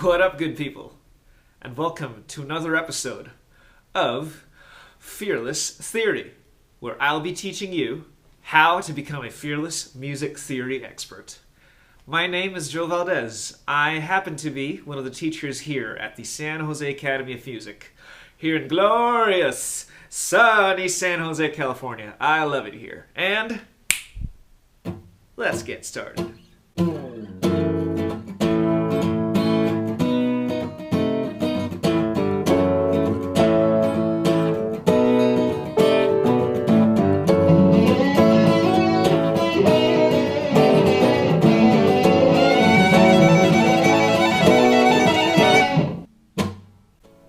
What up, good people? And welcome to another episode of Fearless Theory, where I'll be teaching you how to become a fearless music theory expert. My name is Joe Valdes. I happen to be one of the teachers here at the San Jose Academy of Music, here in glorious, sunny San Jose, California. I love it here. And let's get started.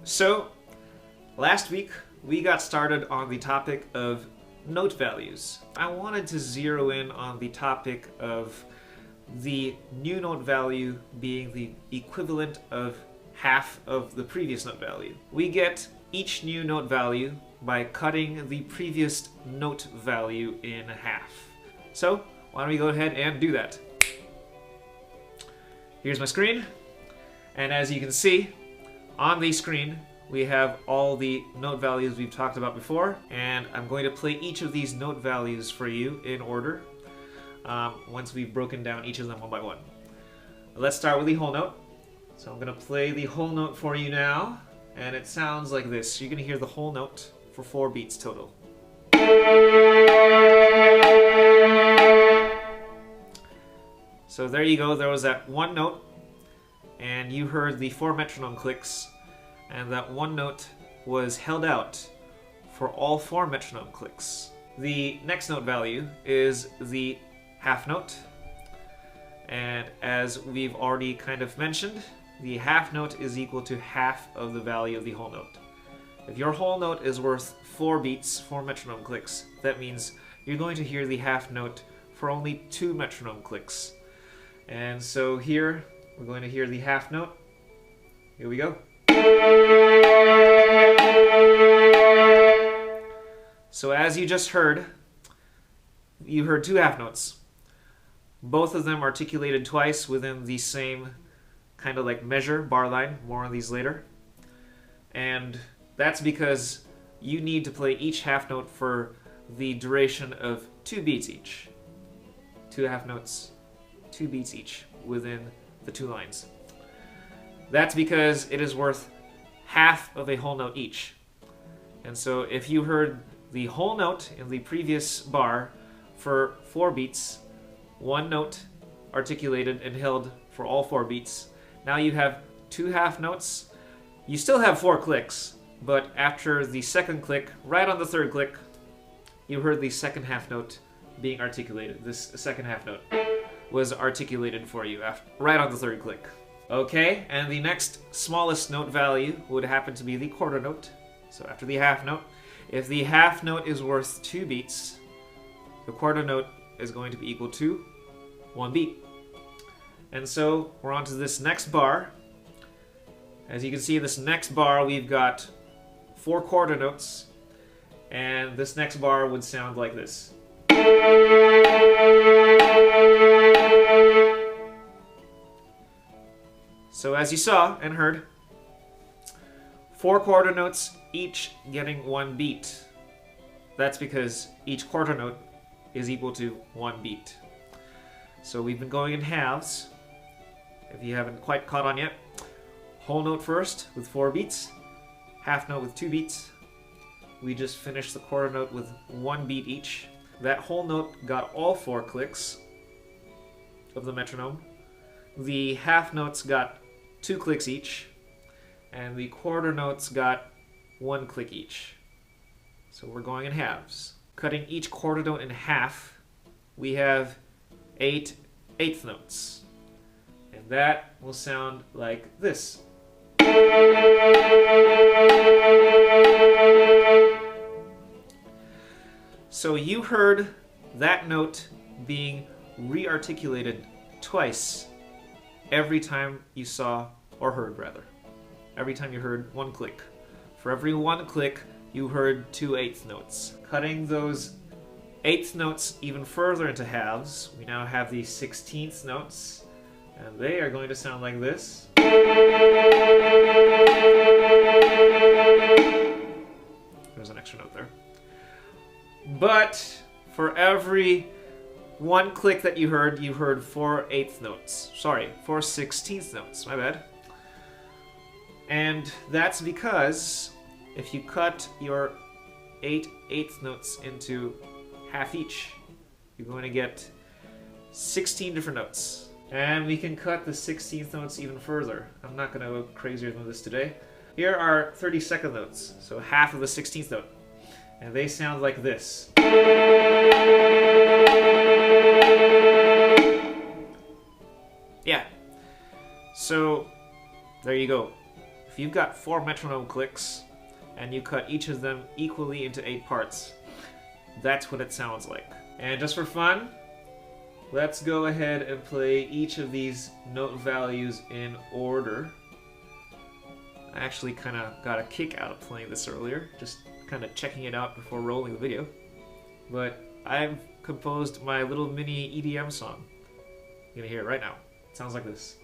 So, last week we got started on the topic of note values. I wanted to zero in on the topic of the new note value being the equivalent of half of the previous note value. We get each new note value by cutting the previous note value in half. So, why don't we go ahead and do that? Here's my screen, and as you can see, on the screen, we have all the note values we've talked about before, and I'm going to play each of these note values for you in order once we've broken down each of them one by one. Let's start with the whole note. So I'm going to play the whole note for you now, and it sounds like this. You're going to hear the whole note for 4 beats total. So there you go, there was that one note, and you heard the 4 metronome clicks, and that one note was held out for all 4 metronome clicks. The next note value is the half note, and as we've already kind of mentioned, the half note is equal to half of the value of the whole note. If your whole note is worth 4 beats, 4 metronome clicks, that means you're going to hear the half note for only 2 metronome clicks. And so here, we're going to hear the half note. Here we go. So as you just heard, you heard 2 half notes. Both of them articulated twice within the same kind of like measure, bar line. More on these later. And that's because you need to play each half note for the duration of 2 beats each. 2 half notes, 2 beats each within the 2 lines. That's because it is worth half of a whole note each. And so if you heard the whole note in the previous bar for 4 beats, 1 note articulated and held for all 4 beats, now you have 2 half notes. You still have 4 clicks, but after the second click, right on the third click, you heard the second half note being articulated. This second half note was articulated for you right on the third click. Okay, and the next smallest note value would happen to be the quarter note. So after the half note, if the half note is worth 2 beats, the quarter note is going to be equal to 1 beat. And so we're on to this next bar. As you can see in this next bar, we've got 4 quarter notes, and this next bar would sound like this. So as you saw and heard, 4 quarter notes, each getting 1 beat. That's because each quarter note is equal to 1 beat. So we've been going in halves. If you haven't quite caught on yet, whole note first with 4 beats, half note with 2 beats. We just finished the quarter note with 1 beat each. That whole note got all 4 clicks of the metronome. The half notes got 2 clicks each, and the quarter notes got 1 click each. So we're going in halves. Cutting each quarter note in half, we have 8 eighth notes. And that will sound like this. So you heard that note being re-articulated twice every time you saw, or heard rather, every time you heard 1 click. For every 1 click, you heard 2 eighth notes. Cutting those eighth notes even further into halves, we now have the 16th notes, and they are going to sound like this. one click that you heard 4/8 notes. Sorry, 4/16 notes, my bad. And that's because if you cut your 8/8 notes into half each, you're going to get 16 different notes. And we can cut the 16th notes even further. I'm not going to go crazier than this today. Here are 32nd notes, so half of the 16th note. And they sound like this. Yeah. So, there you go. If you've got 4 metronome clicks, and you cut each of them equally into 8 parts, that's what it sounds like. And just for fun, let's go ahead and play each of these note values in order. I actually kind of got a kick out of playing this earlier, just kind of checking it out before rolling the video. But I've composed my little mini EDM song. You're gonna hear it right now. It sounds like this.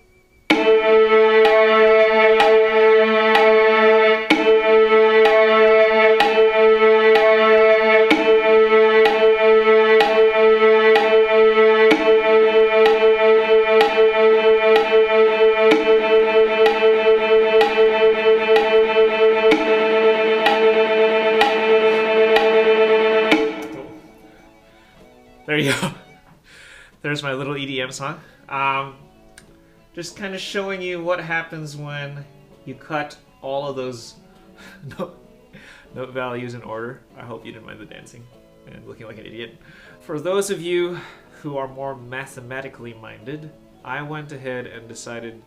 There you go. There's my little EDM song. Just kind of showing you what happens when you cut all of those note values in order. I hope you didn't mind the dancing and looking like an idiot. For those of you who are more mathematically minded, I went ahead and decided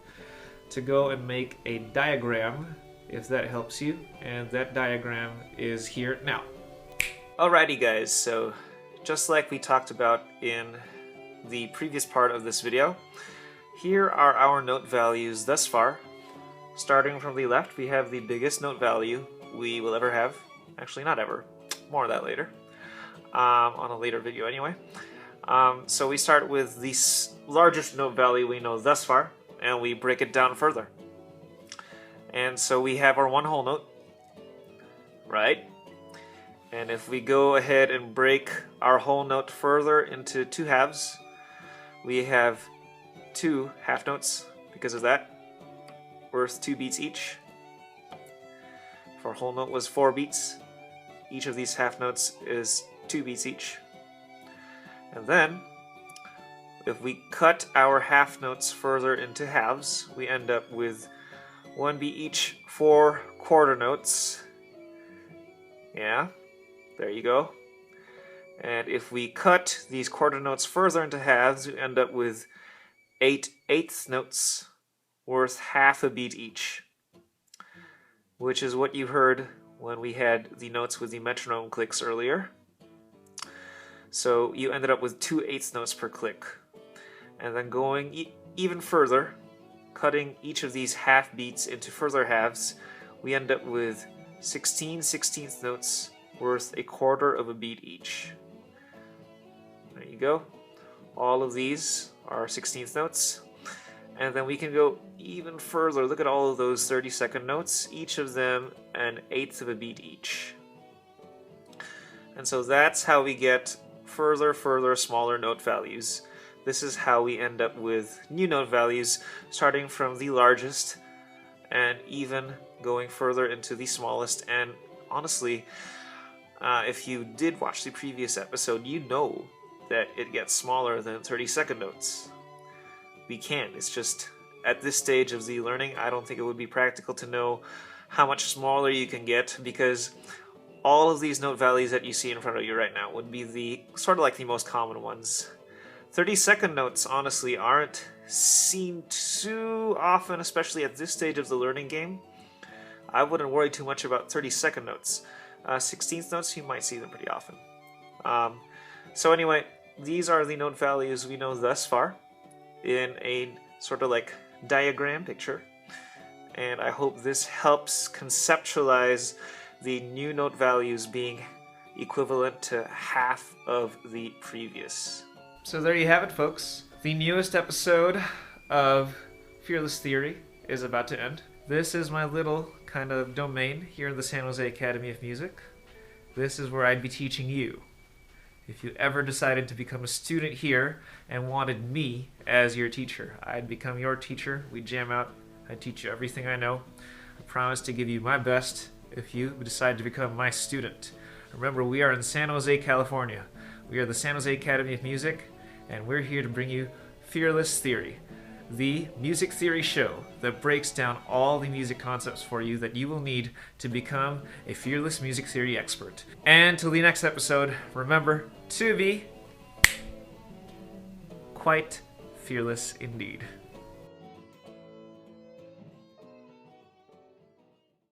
to go and make a diagram, if that helps you, and that diagram is here now. Alrighty guys, so just like we talked about in the previous part of this video, here are our note values thus far. Starting from the left, we have the biggest note value we will ever have. Actually, not ever. More of that later. On a later video anyway. So we start with the largest note value we know thus far, and we break it down further. And so we have our one whole note, right? And if we go ahead and break our whole note further into 2 halves, we have 2 half notes because of that, worth 2 beats each. If our whole note was 4 beats, each of these half notes is 2 beats each. And then, if we cut our half notes further into halves, we end up with 1 beat each, 4 quarter notes. Yeah, there you go. And if we cut these quarter notes further into halves, we end up with 8/8 notes worth half a beat each, which is what you heard when we had the notes with the metronome clicks earlier. So you ended up with 2/8 notes per click. And then going even further, cutting each of these half beats into further halves, we end up with 16/16 notes worth a quarter of a beat each. There you go. All of these are 16th notes. And then we can go even further. Look at all of those 30-second notes, each of them an eighth of a beat each. And so that's how we get further, smaller note values. This is how we end up with new note values, starting from the largest and even going further into the smallest. And honestly, if you did watch the previous episode, you know that it gets smaller than 30-second notes. We can. It's just, at this stage of the learning, I don't think it would be practical to know how much smaller you can get, because all of these note values that you see in front of you right now would be the sort of like the most common ones. 30-second notes, honestly, aren't seen too often, especially at this stage of the learning game. I wouldn't worry too much about 30-second notes. 16th notes, you might see them pretty often. So anyway, these are the note values we know thus far in a sort of like diagram picture. And I hope this helps conceptualize the new note values being equivalent to half of the previous. So there you have it, folks. The newest episode of Fearless Theory is about to end. This is my little kind of domain here in the San Jose Academy of Music. This is where I'd be teaching you. If you ever decided to become a student here and wanted me as your teacher, I'd become your teacher. We'd jam out. I'd teach you everything I know. I promise to give you my best if you decide to become my student. Remember, we are in San Jose, California. We are the San Jose Academy of Music, and we're here to bring you Fearless Theory, the music theory show that breaks down all the music concepts for you that you will need to become a fearless music theory expert. And till the next episode, remember to be quite fearless indeed.